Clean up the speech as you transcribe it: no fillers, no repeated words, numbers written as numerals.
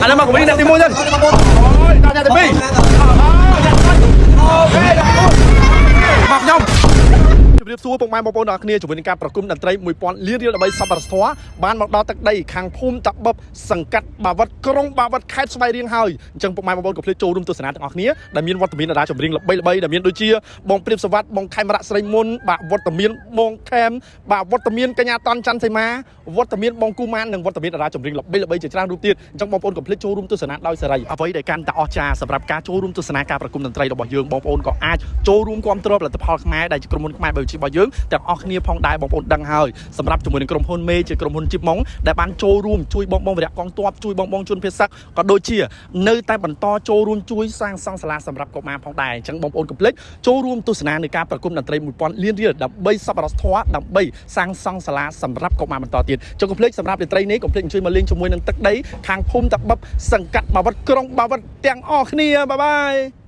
anh em mà của mình đẹp thì mua nhân ôi ta nhà thì bi mặc nhôngជម្រាបសួរពុកម៉ែបងប្អូនទាំងអស់គ្នាជំនួយនឹងការប្រគំតន្ត្រី1000លានរៀលដើម្បីសប្បុរសធម៌បានមកដល់ទឹកដីខាងភូមិតាបឹបសង្កាត់បាវិតក្រុងបាវិតខេត្តស្វាយរៀងហើយអញ្ចឹងពុកម៉ែបងប្អូនកុំភ្លេចចូលរួមទស្សនាទាំងអស់គ្នាដែលមានវត្តមានតារាចម្រៀងល្បីៗដែលមានដូចជាបងព្រាបសវត្តបងខេមរៈស្រីមុនបាទវត្តមានបងខេមបាទវត្តមានកញ្ញាតនច័ន្ទសីមាវត្តមានបងគូម៉ាននិងវត្តមានតារាចម្រៀងល្បីៗជាច្រើនរូបទៀតអញ្ចឹងបងប្អូនកុំភ្លេចចូលរួមទស្សនាដោយសេរីអ្វីដែលកាន់តែអស្ចារ្យសម្រាប់ការចូលរួមទស្សនាការប្រគំតន្ត្រីរបស់យើងបងប្អូនក៏អាចចូលរួមគាំទ្រផលិតផលខ្មែរដែលជាក្រុមហ៊ុនខ្មែរបើជារបស់យើងទាំងអស់គ្នាផងដែរបងប្អូនដឹងហើយសម្រាប់ជាមួយនឹងក្រុមហ៊ុនមេជាក្រុមហ៊ុនជីបម៉ុងដែលបានចូលរួមជួយបងវរៈកងទ័ពជួយបងជនភេសកក៏ដូចជានៅតែបន្តចូលរួមជួយសាងសង់សាលាសម្រាប់កុមារផងដែរអញ្ចឹងបងប្អូនកុំភ្លេចចូលរួមទស្សនានៃការប្រគំតន្ត្រី1000លានរៀលដើម្បីសប្បុរសធម៌ដើម្បីសាងសង់សាលាសម្រាប់កុមារបន្តទៀតចុះកុំភ្លេចសម្រាប់តន្ត្រីនេះកុំភ្លេចអញ្ជើញមកលេងជាមួយនឹងទឹកដីខាងភូមិតាបឹបសង្កាត់បាវិតក្រុងបាវិតទាំងអស់គ្នាបាយបាយ